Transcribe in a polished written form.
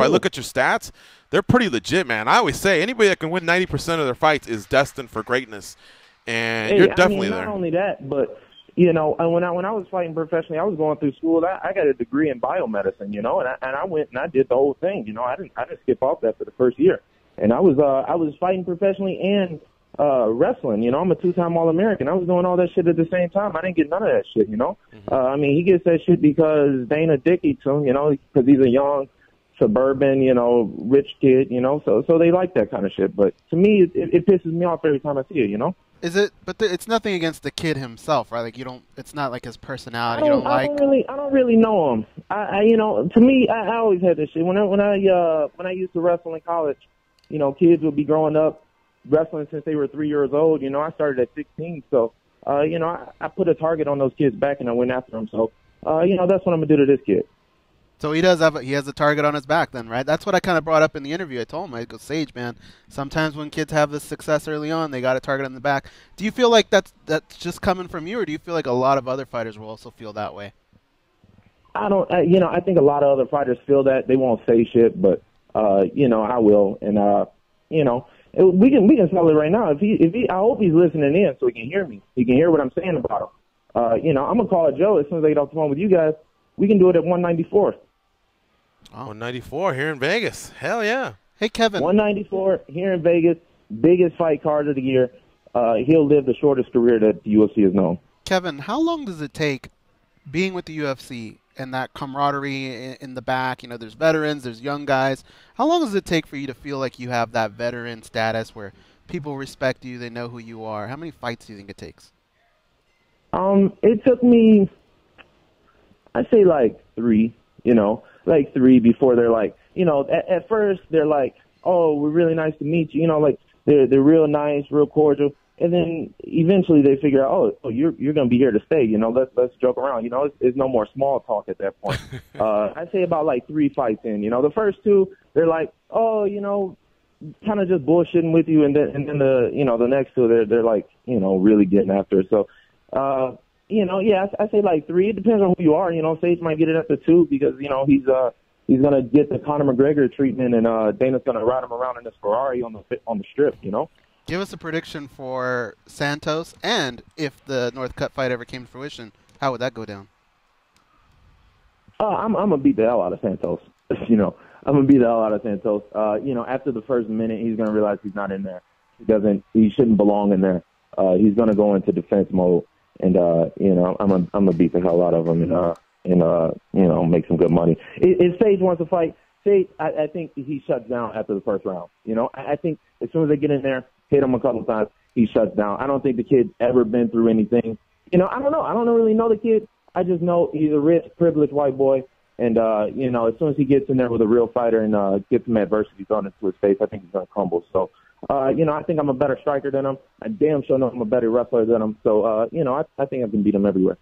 I look at your stats, they're pretty legit, man. I always say anybody that can win 90% of their fights is destined for greatness, and you're definitely not there. Not only that, but you know, when I was fighting professionally, I was going through school. I got a degree in biomedicine, you know, and I went and I did the whole thing. You know, I didn't skip off that for the first year, and I was fighting professionally and wrestling. You know, I'm a 2-time All-American. I was doing all that shit at the same time. I didn't get none of that shit. You know, I mean, he gets that shit because Dana Dickey to him, you know, because he's a young suburban, you know, rich kid, you know, so they like that kind of shit. But to me, it pisses me off every time I see it, you know. Is it? But it's nothing against the kid himself, right? Like you don't. It's not like his personality. I don't really know him. You know, to me, I always had this shit. When I used to wrestle in college, you know, kids would be growing up wrestling since they were 3 years old. You know, I started at 16, so you know, I put a target on those kids back and I went after them. So, you know, that's what I'm gonna do to this kid. So he has a target on his back then, right? That's what I kind of brought up in the interview. I told him, I go, Sage, man, sometimes when kids have this success early on, they got a target on the back. Do you feel like that's just coming from you, or do you feel like a lot of other fighters will also feel that way? You know, I think a lot of other fighters feel that. They won't say shit, but, you know, I will. And, you know, we can tell it right now. If he, I hope he's listening in so he can hear me. He can hear what I'm saying about him. You know, I'm going to call Joe as soon as I get off the phone with you guys. We can do it at 194. Oh, 194 here in Vegas. Hell yeah. Hey, Kevin. 194 here in Vegas, biggest fight card of the year. He'll live the shortest career that the UFC has known. Kevin, how long does it take being with the UFC and that camaraderie in the back? You know, there's veterans, there's young guys. How long does it take for you to feel like you have that veteran status where people respect you, they know who you are? How many fights do you think it takes? It took me, I'd say like 3, you know. Like 3 before they're like, you know, at first they're like, oh, we're really nice to meet you, you know, like they're real nice, real cordial, and then eventually they figure out, oh, you're gonna be here to stay, you know, let's joke around, you know, it's no more small talk at that point. I'd say about like 3 fights in, you know, the first 2 they're like, oh, you know, kind of just bullshitting with you, and then the, you know, the next 2 they're like, you know, really getting after it. So, you know, yeah, I say like 3. It depends on who you are. You know, Sage might get it up to 2 because, you know, he's gonna get the Conor McGregor treatment, and Dana's gonna ride him around in this Ferrari on the strip. You know. Give us a prediction for Santos, and if the Northcutt fight ever came to fruition, how would that go down? I'm gonna beat the hell out of Santos. You know, I'm gonna beat the hell out of Santos. You know, after the first minute, he's gonna realize he's not in there. He shouldn't belong in there. He's gonna go into defense mode. And, you know, I'm gonna beat the hell out of him and you know, make some good money. If Sage wants to fight, Sage, I think he shuts down after the first round. You know, I think as soon as they get in there, hit him a couple times, he shuts down. I don't think the kid's ever been through anything. You know, I don't know. I don't really know the kid. I just know he's a rich, privileged white boy. And, you know, as soon as he gets in there with a real fighter and gets some adversity thrown into his face, I think he's going to crumble. So, you know, I think I'm a better striker than him. I damn sure know I'm a better wrestler than him. So, you know, I think I can beat him everywhere.